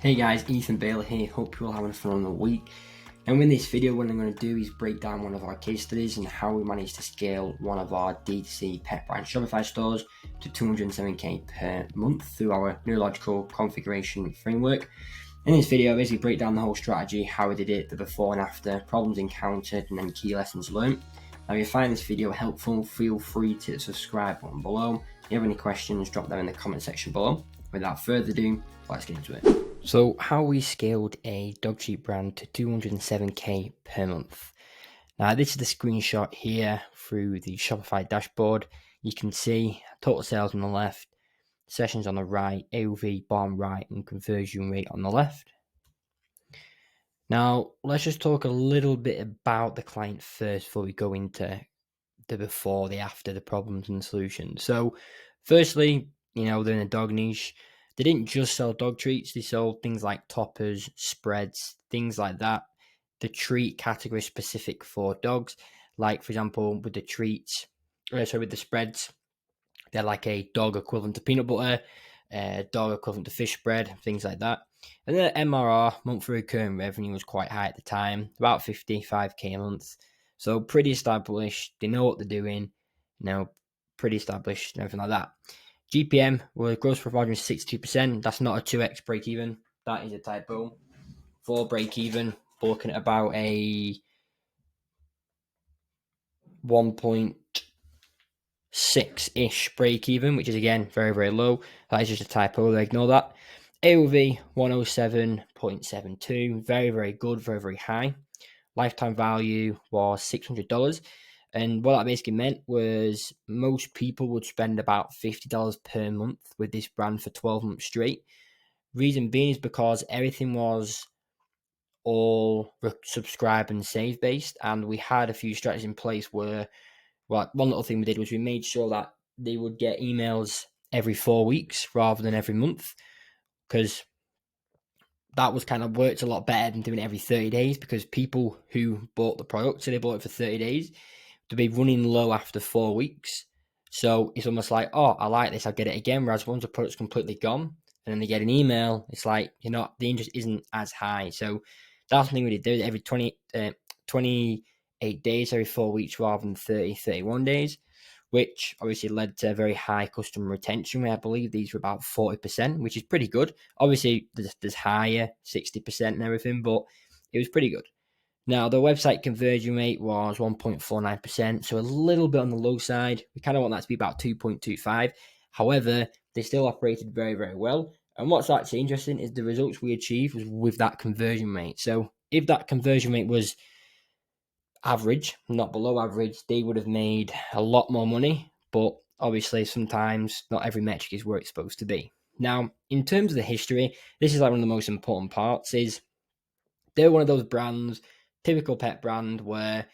Hey guys, Ethan Bailey here, hope you're all having a phenomenal week. And in this video, what I'm going to do is break down one of our case studies and how we managed to scale one of our D2C pet brand Shopify stores to 207k per month through our neurological configuration framework. In this video, I basically break down the whole strategy, how we did it, the before and after, problems encountered, and then key lessons learned. Now, if you find this video helpful, feel free to hit the subscribe button below. If you have any questions, drop them in the comment section below. Without further ado, let's get into it. So, how we scaled a dog treat brand to 207k per month. Now, this is the screenshot here through the Shopify dashboard. You can see total sales on the left, sessions on the right, AOV bottom right, and conversion rate on the left. Now, let's just talk a little bit about the client first before we go into the before, the after, the problems and the solutions. So, firstly, they're in a dog niche. They didn't just sell dog treats, they sold things like toppers, spreads, things like that. The treat category specific for dogs, like for example, with the treats, with the spreads, they're like a dog equivalent to peanut butter, dog equivalent to fish bread, things like that. And then MRR, monthly recurring revenue, was quite high at the time, about 55k a month. So pretty established. They know what they're doing, pretty established and everything like that. GPM, well, gross profit margin is 62%. That's not a 2x break even. That is a typo. For break even, we're looking at about a 1.6-ish break even, which is again very, very low. That is just a typo. Ignore that. AOV 107.72. Very, very good. Very, very high. Lifetime value was $600. And what that basically meant was most people would spend about $50 per month with this brand for 12 months straight. Reason being is because everything was all subscribe and save based, and we had a few strategies in place where, one little thing we did was we made sure that they would get emails every 4 weeks rather than every month, because that was kind of worked a lot better than doing it every 30 days, because people who bought the product, so they bought it for 30 days, to be running low after 4 weeks. So it's almost like, oh, I like this, I'll get it again. Whereas once the product's completely gone and then they get an email, it's like, the interest isn't as high. So that's something we did. Do it every 28 days, every 4 weeks rather than 31 days, which obviously led to a very high customer retention rate. I believe these were about 40%, which is pretty good. Obviously, there's higher, 60% and everything, but it was pretty good. Now, the website conversion rate was 1.49%, so a little bit on the low side. We kind of want that to be about 2.25. However, they still operated very, very well. And what's actually interesting is the results we achieved was with that conversion rate. So if that conversion rate was average, not below average, they would have made a lot more money. But obviously, sometimes not every metric is where it's supposed to be. Now, in terms of the history, this is like one of the most important parts, is they're one of those brands, typical pet brand, where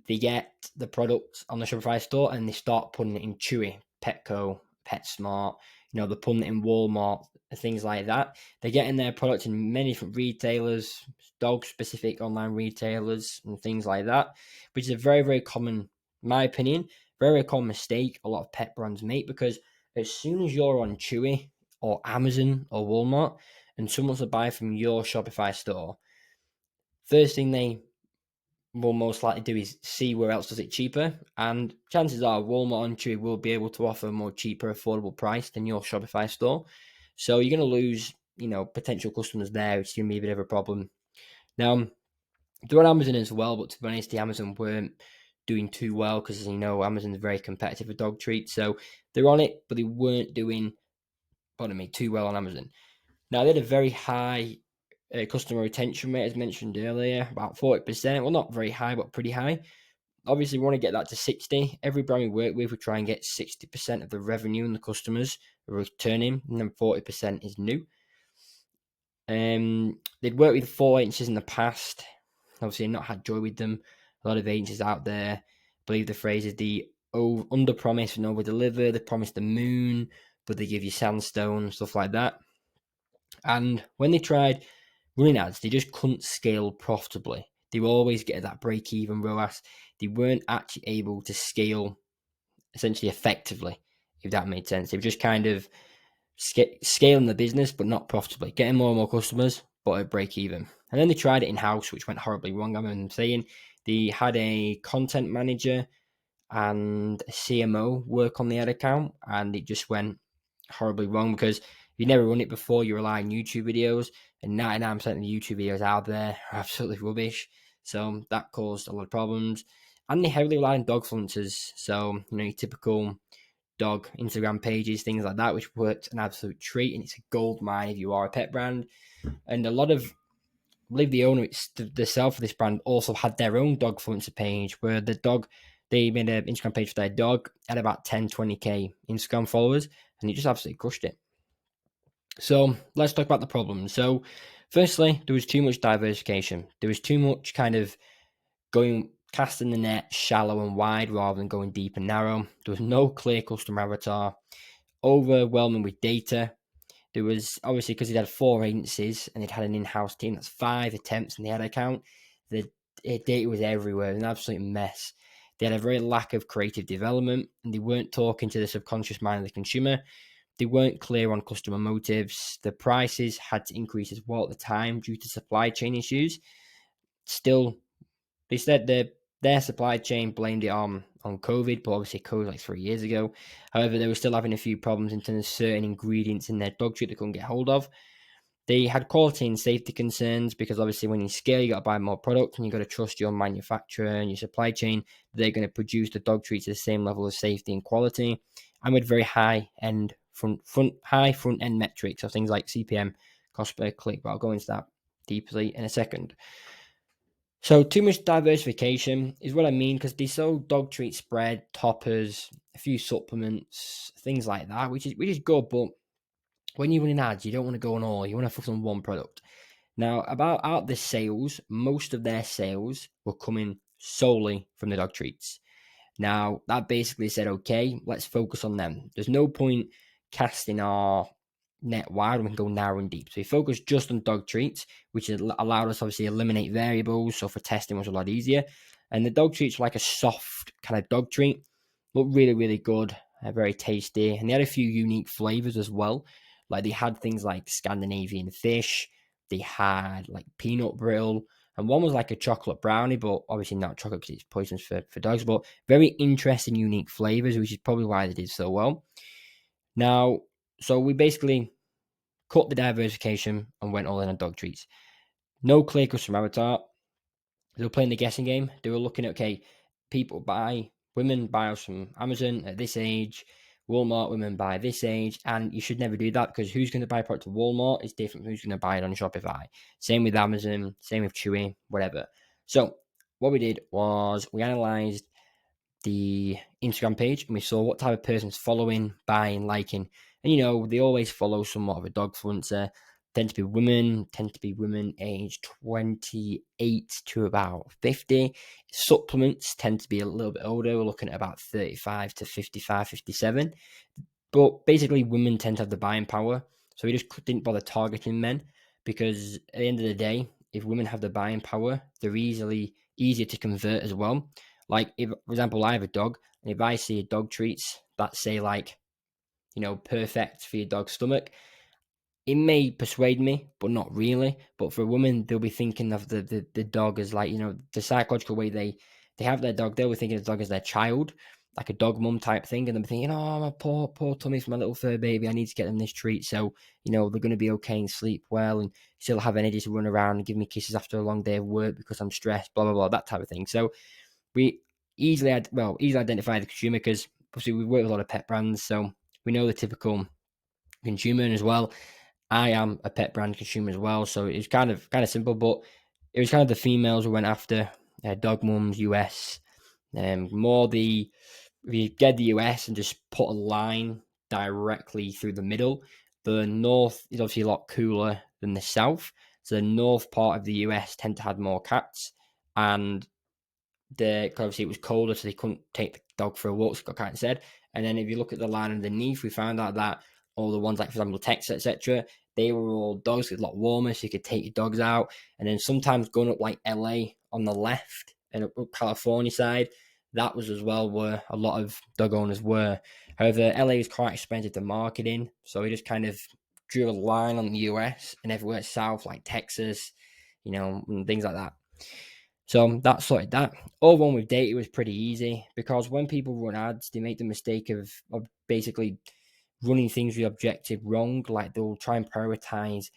they get the product on the Shopify store and they start putting it in Chewy, Petco, PetSmart, they're putting it in Walmart, things like that. They're getting their product in many different retailers, dog-specific online retailers and things like that, which is a very, very common, in my opinion, very, very common mistake a lot of pet brands make, because as soon as you're on Chewy or Amazon or Walmart and someone's to buy from your Shopify store, first thing they will most likely do is see where else does it cheaper, and chances are Walmart and Chewy will be able to offer a more cheaper, affordable price than your Shopify store. So you're going to lose, potential customers there, which is going to be a bit of a problem. Now, they're on Amazon as well, but to be honest, the Amazon weren't doing too well because, as you know, Amazon's very competitive with dog treats. So they're on it, but they weren't doing, too well on Amazon. Now, they had a very high customer retention rate, as mentioned earlier, about 40%. Well, not very high, but pretty high. Obviously, we want to get that to 60. Every brand we work with, we try and get 60% of the revenue and the customers returning, and then 40% is new. They'd worked with 4 agencies in the past. Obviously, not had joy with them. A lot of agencies out there, I believe the phrase is the under promise and over deliver. They promise the moon, but they give you sandstone, stuff like that. And when they tried running ads, they just couldn't scale profitably. They were always getting that break-even ROAS. They weren't actually able to scale essentially effectively, if that made sense. They were just kind of scaling the business, but not profitably, getting more and more customers, but at break even. And then they tried it in house, which went horribly wrong. I remember them saying they had a content manager and a CMO work on the ad account, and it just went horribly wrong because you never run it before. You rely on YouTube videos, and 99% of the YouTube videos out there are absolutely rubbish. So that caused a lot of problems. And they heavily rely on dog influencers. So, your typical dog Instagram pages, things like that, which worked an absolute treat. And it's a gold mine if you are a pet brand. And a lot of, I believe the owner, the self of this brand, also had their own dog influencer page where they made an Instagram page for their dog, had about 10, 20K Instagram followers, and he just absolutely crushed it. So let's talk about the problems. So firstly, there was too much diversification. There was too much kind of casting the net shallow and wide rather than going deep and narrow. There was no clear customer avatar, overwhelming with data. There was obviously, because they had 4 agencies and they'd had an in-house team, that's 5 attempts in the ad account. The data was everywhere, it was an absolute mess. They had a very lack of creative development, and they weren't talking to the subconscious mind of the consumer. They weren't clear on customer motives. The prices had to increase as well at the time due to supply chain issues. Still, they said their supply chain blamed it on COVID, but obviously COVID was like 3 years ago. However, they were still having a few problems in terms of certain ingredients in their dog treat they couldn't get hold of. They had quality and safety concerns because obviously when you scale, you got to buy more product and you got to trust your manufacturer and your supply chain. They're going to produce the dog treats at the same level of safety and quality, and with very high end front end metrics, so things like CPM, cost per click. But I'll go into that deeply in a second. So too much diversification is what I mean, because they sell dog treat spread, toppers, a few supplements, things like that, which is good. But when you're running ads, you don't want to go on all. You want to focus on one product. Now, about out the sales, most of their sales were coming solely from the dog treats. Now, that basically said, okay, let's focus on them. There's no point casting our net wide when we can go narrow and deep. So we focused just on dog treats, which allowed us obviously eliminate variables. So for testing was a lot easier. And the dog treats were like a soft kind of dog treat. Looked really, really good, very tasty. And they had a few unique flavors as well. Like they had things like Scandinavian fish. They had like peanut brittle. And one was like a chocolate brownie, but obviously not chocolate because it's poisonous for dogs. But very interesting, unique flavors, which is probably why they did so well. Now, so we basically cut the diversification and went all in on dog treats. No clear customer avatar. They were playing the guessing game. They were looking at, okay, women buy us from Amazon at this age, Walmart, women buy this age, and you should never do that because who's going to buy a product at Walmart is different from who's going to buy it on Shopify. Same with Amazon, same with Chewy, whatever. So what we did was we analyzed the Instagram page and we saw what type of person's following, buying, liking. And they always follow somewhat of a dog influencer. Tend to be women aged 28 to about 50. Supplements tend to be a little bit older. We're looking at about 35 to 55, 57. But basically, women tend to have the buying power. So we just didn't bother targeting men because at the end of the day, if women have the buying power, they're easier to convert as well. Like, if, for example, I have a dog, and if I see a dog treats that say like, perfect for your dog's stomach, it may persuade me, but not really. But for a woman, they'll be thinking of the dog as like, the psychological way they have their dog. They'll be thinking of the dog as their child, like a dog mum type thing. And they'll be thinking, oh, my poor tummy for my little fur baby. I need to get them this treat. So, they're going to be okay and sleep well and still have energy to run around and give me kisses after a long day of work because I'm stressed, blah, blah, blah, that type of thing. So we easily identify the consumer because obviously we work with a lot of pet brands. So we know the typical consumer. And as well, I am a pet brand consumer as well, so it's kind of simple, but it was kind of the females we went after, dog mums, US, if you get the US and just put a line directly through the middle, the north is obviously a lot cooler than the south, so the north part of the US tend to have more cats, and obviously it was colder, so they couldn't take the dog for a walk, Scott Carton said. And then if you look at the line underneath, we found out that all the ones like, for example, Texas, etc., they were all dogs a lot warmer, so you could take your dogs out. And then sometimes going up like LA on the left and up California side, that was as well where a lot of dog owners were. However, LA is quite expensive to market in, so we just kind of drew a line on the US and everywhere south, like Texas, and things like that. So that sorted that. All one with data was pretty easy because when people run ads, they make the mistake of basically running things with the objective wrong. Like they'll try and prioritize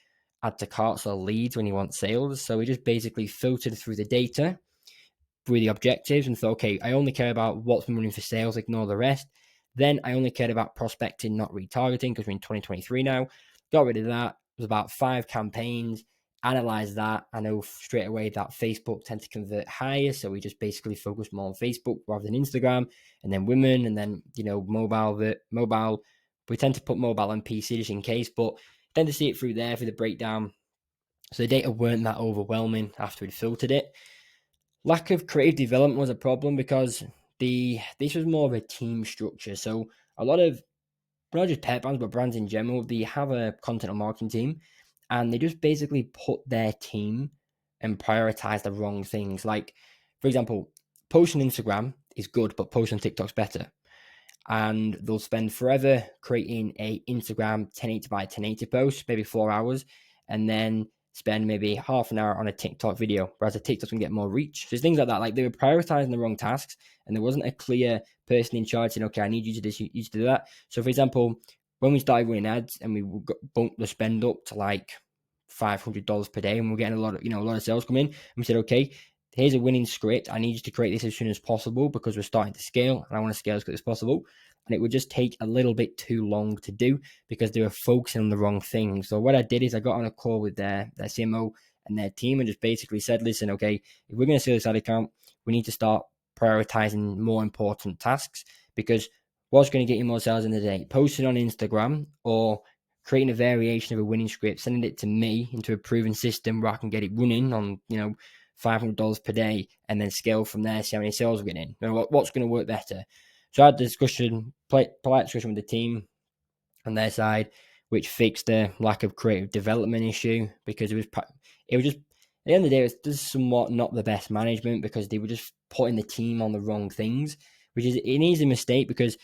add to carts or leads when you want sales. So we just basically filtered through the data, through the objectives, and thought, okay, I only care about what's been running for sales, ignore the rest. Then I only cared about prospecting, not retargeting, because we're in 2023 now. Got rid of that. It was about 5 campaigns. Analyze that. I know straight away that Facebook tends to convert higher, so we just basically focus more on Facebook rather than Instagram, and then women, and then mobile. We tend to put mobile and PC just in case, but tend to see it through there for the breakdown. So the data weren't that overwhelming after we'd filtered it. Lack of creative development was a problem because this was more of a team structure. So a lot of not just pet brands, but brands in general, they have a content and marketing team, and they just basically put their team and prioritize the wrong things. Like, for example, posting on Instagram is good, but posting on TikTok's better. And they'll spend forever creating a Instagram 1080 by 1080 post, maybe 4 hours, and then spend maybe half an hour on a TikTok video, whereas a TikTok's gonna get more reach. So things like that. Like they were prioritizing the wrong tasks, and there wasn't a clear person in charge saying, "Okay, I need you to do this, you to do that." So, for example, when we started running ads and we bumped the spend up to like $500 per day, and we're getting a lot of sales come in, and we said, "Okay, here's a winning script. I need you to create this as soon as possible because we're starting to scale, and I want to scale as quick as possible." And it would just take a little bit too long to do because they were focusing on the wrong thing. So what I did is I got on a call with their CMO and their team and just basically said, listen, okay, if we're going to scale this ad account, we need to start prioritizing more important tasks, because what's going to get you more sales in the day? Posting on Instagram or creating a variation of a winning script, sending it to me into a proven system where I can get it running on, $500 per day, and then scale from there, see how many sales we're getting. What's going to work better? So I had a polite discussion with the team on their side, which fixed the lack of creative development issue, because it was just, at the end of the day, it was just somewhat not the best management because they were just putting the team on the wrong things, which is an easy mistake because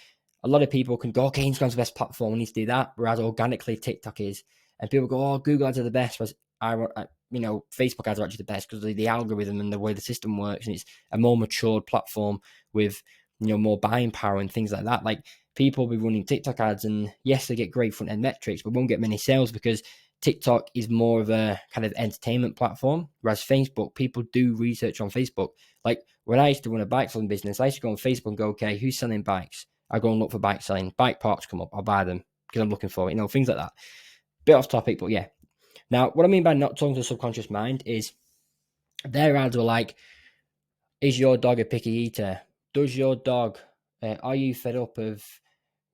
a lot of people can go, okay, Instagram's the best platform, we need to do that, whereas organically TikTok is, and people go, oh, Google ads are the best, whereas Facebook ads are actually the best because of the algorithm and the way the system works, and it's a more matured platform with more buying power and things like that. Like people will be running TikTok ads, and yes, they get great front end metrics, but won't get many sales because TikTok is more of a kind of entertainment platform, whereas Facebook, people do research on Facebook. Like when I used to run a bike selling business, I used to go on Facebook and go, okay, who's selling bikes? I go and look for bike selling. Bike parts come up, I'll buy them because I'm looking for it. Things like that. Bit off topic, but yeah. Now, what I mean by not talking to the subconscious mind is their ads were like, is your dog a picky eater? Does your dog, are you fed up of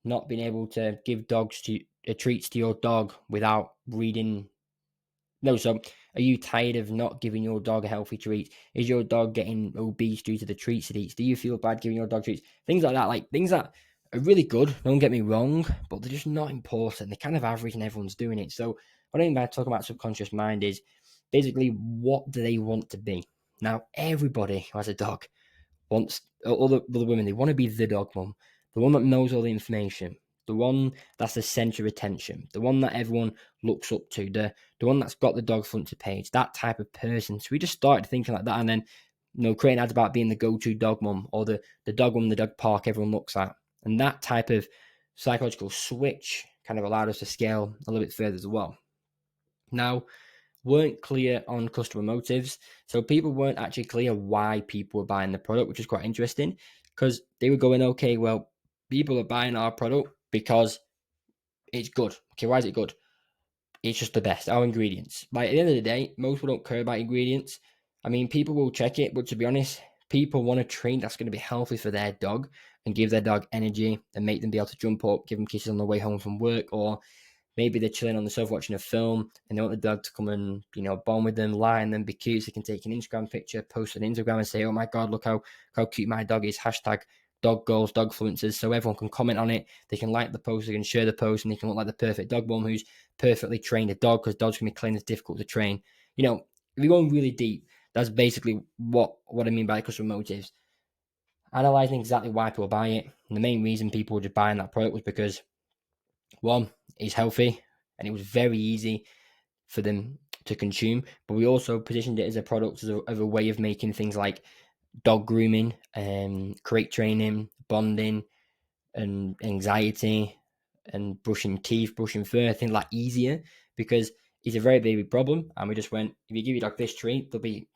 not being able to give treats to your dog without reading? No, so are you tired of not giving your dog a healthy treat? Is your dog getting obese due to the treats it eats? Do you feel bad giving your dog treats? Things like that, like things that are really good, don't get me wrong, but they're just not important. They're kind of average and everyone's doing it. So what I mean by talking about subconscious mind is basically what do they want to be? Now, everybody who has a dog wants, all the women, they want to be the dog mum, the one that knows all the information, the one that's the center of attention, the one that everyone looks up to, the one that's got the dog front to page, that type of person. So we just started thinking like that, and then creating ads about being the go-to dog mum, or the dog mum in the dog park everyone looks at. And that type of psychological switch kind of allowed us to scale a little bit further as well. Now, weren't clear on customer motives. So people weren't actually clear why people were buying the product, which is quite interesting because they were going, okay, well, people are buying our product because it's good. Okay, why is it good? It's just the best. Our ingredients. Like at the end of the day, most people don't care about ingredients. I mean, people will check it, but to be honest, people want a treat that's going to be healthy for their dog and give their dog energy and make them be able to jump up, give them kisses on the way home from work, or maybe they're chilling on the sofa watching a film and they want the dog to come and, bond with them, lie and then be cute. So they can take an Instagram picture, post on Instagram and say, oh my God, look how cute my dog is. Hashtag dog goals, dog fluences. So everyone can comment on it. They can like the post, they can share the post, and they can look like the perfect dog mom who's perfectly trained a dog, because dogs can be claimed as difficult to train. If you're going really deep, that's basically what I mean by customer motives. analyzing exactly why people buy it. And the main reason people were just buying that product was because, one, it's healthy and it was very easy for them to consume. But we also positioned it as a product as a way of making things like dog grooming, crate training, bonding, and anxiety, and brushing teeth, brushing fur, things like easier, because it's a very big problem. And we just went, if you give your dog this treat, they'll be,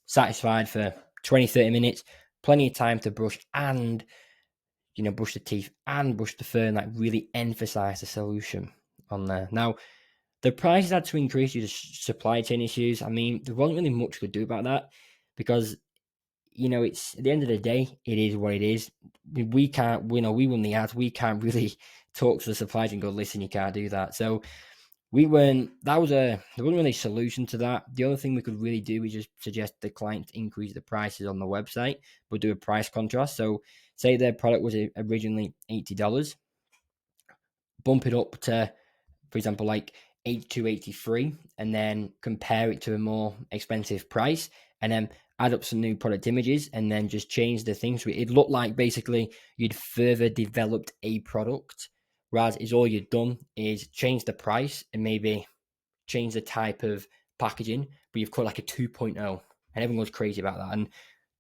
satisfied for 20, 30 minutes, plenty of time to brush and, brush the teeth and brush the fur, and like really emphasize the solution on there. Now, the prices had to increase due to supply chain issues. I mean, there wasn't really much we could do about that because, it's at the end of the day, it is what it is. We can't, we won the ads. We can't really talk to the supply chain and go, listen, you can't do that. So there wasn't really a solution to that. The only thing we could really do is just suggest the client increase the prices on the website, but do a price contrast. So say their product was originally $80, bump it up to, for example, like 82, 83, and then compare it to a more expensive price, and then add up some new product images, and then just change the things. It looked like basically you'd further developed a product, whereas is all you've done is change the price and maybe change the type of packaging, but you've got like a 2.0, and everyone goes crazy about that. And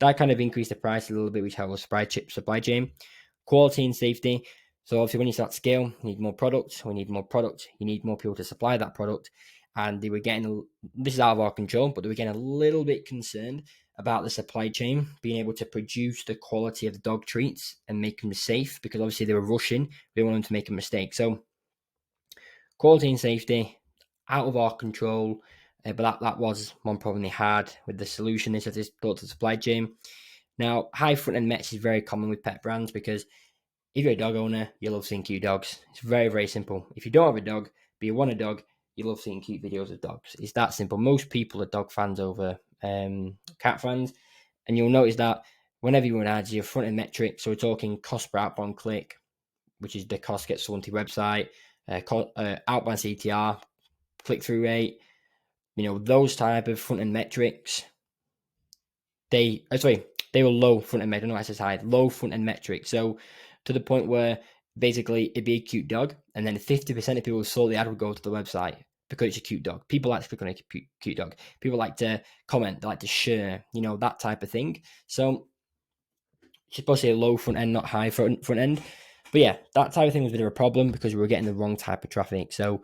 that kind of increased the price a little bit, which helps supply chain, quality and safety. So obviously, when you start scale, you need more products. We need more products. You need more people to supply that product. And they were getting, this is out of our control, but they were getting a little bit concerned about the supply chain being able to produce the quality of the dog treats and make them safe, because obviously they were rushing. They wanted them to make a mistake. So quality and safety out of our control. But that was one problem they had with the solution. They said this thought to the supply chain. Now, high front end mets is very common with pet brands because if you're a dog owner, you love seeing cute dogs. It's very, very simple. If you don't have a dog, but you want a dog, you love seeing cute videos of dogs. It's that simple. Most people are dog fans over cat fans. And you'll notice that whenever you run ads, your front end metrics, so we're talking cost per outbound click, which is the cost gets someone to your website, outbound CTR, click through rate, those type of front end metrics. They were low front end metrics. No, I said high, low front end metrics. So to the point where basically it'd be a cute dog, and then 50% of people who saw the ad would go to the website because it's a cute dog. People like to click on a cute dog. People like to comment, they like to share, that type of thing. So it's supposed to be a low front end, not high front end. But yeah, that type of thing was a bit of a problem because we were getting the wrong type of traffic. So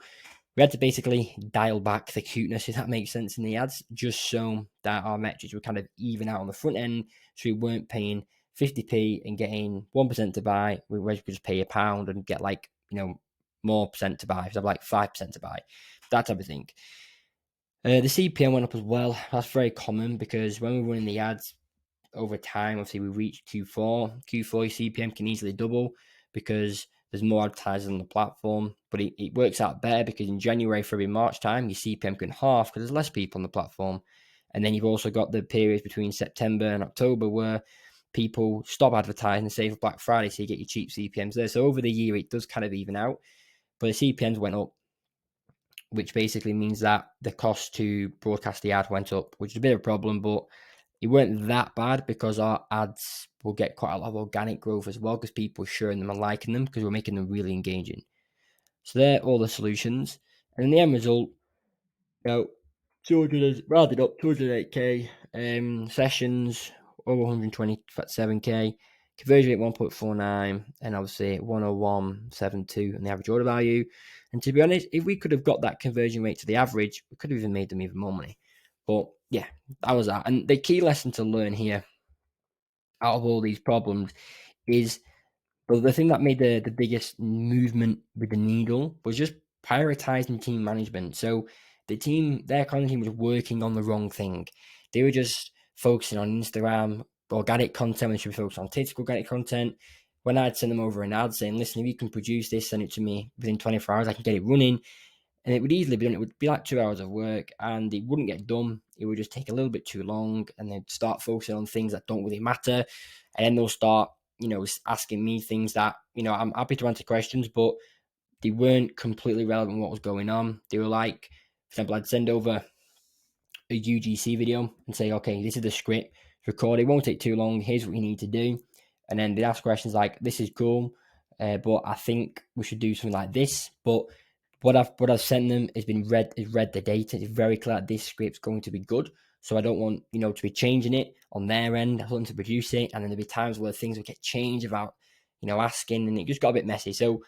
we had to basically dial back the cuteness, if that makes sense, in the ads, just so that our metrics were kind of even out on the front end. So we weren't paying 50p and getting 1% to buy. We could just pay £1 and get more percent to buy. So like 5% to buy, that type of thing. The CPM went up as well. That's very common because when we're running the ads over time, obviously we reach Q4. Q4 CPM can easily double because there's more advertisers on the platform, but it works out better because in January, February, March time, your CPM can half because there's less people on the platform. And then you've also got the periods between September and October where people stop advertising and save for Black Friday, so you get your cheap CPMs there. So over the year, it does kind of even out, but the CPMs went up, which basically means that the cost to broadcast the ad went up, which is a bit of a problem, but it weren't that bad because our ads will get quite a lot of organic growth as well because people are sharing them and liking them because we're making them really engaging. So they're all the solutions. And in the end result, 200 rounded up 208k sessions, over 127k, conversion rate 1.49, and obviously 101.72 and the average order value. And to be honest, if we could have got that conversion rate to the average, we could have even made them even more money. But yeah, that was that. And the key lesson to learn here out of all these problems is, but the thing that made the biggest movement with the needle was just prioritizing team management. So their content team was working on the wrong thing. They were just focusing on Instagram organic content when they should be focused on TikTok organic content. When I'd send them over an ad saying, listen, if you can produce this, send it to me within 24 hours, I can get it running. And it would easily be done. It would be like 2 hours of work and it wouldn't get done. It would just take a little bit too long and they'd start focusing on things that don't really matter. And then they'll start, asking me things that, I'm happy to answer questions, but they weren't completely relevant to what was going on. They were like, for example, I'd send over a UGC video and say, okay, this is the script. record. It won't take too long. Here's what you need to do. And then they ask questions like, this is cool, but I think we should do something like this. But what I've sent them has been read the data. It's very clear that this script's going to be good. So I don't want, to be changing it on their end. I want them to produce it. And then there'll be times where things will get changed about, asking, and it just got a bit messy. So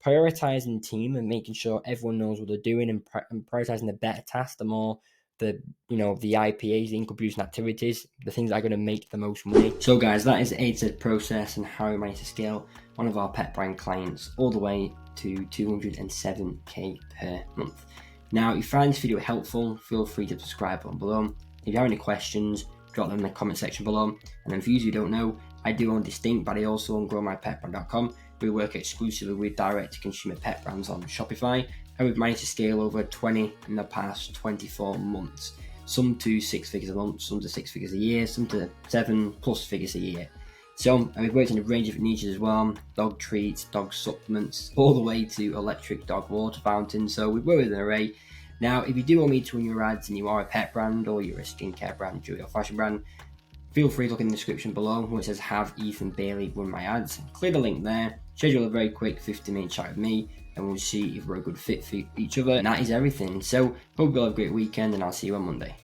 prioritizing team and making sure everyone knows what they're doing, and prioritizing the better tasks, the more the IPAs, the income producing activities, the things that are going to make the most money. So guys, that is the A to Z process and how we managed to scale one of our pet brand clients all the way to 207k per month. Now, if you find this video helpful, feel free to subscribe down below. If you have any questions, drop them in the comment section below. And then for you who don't know, I do own Distinct, but I also own GrowMyPetBrand.com. We work exclusively with direct-to-consumer pet brands on Shopify, and we've managed to scale over 20 in the past 24 months. Some to 6 figures a month, some to 6 figures a year, some to 7+ figures a year. So we've worked in a range of niches as well: dog treats, dog supplements, all the way to electric dog water fountains. So we work with an array. Now, if you do want me to run your ads and you are a pet brand or you're a skincare brand, jewelry or fashion brand, feel free to look in the description below where it says have Ethan Bailey run my ads. Click the link there, schedule a very quick 15-minute chat with me, and we'll see if we're a good fit for each other. And that is everything. So hope you'll have a great weekend, and I'll see you on Monday.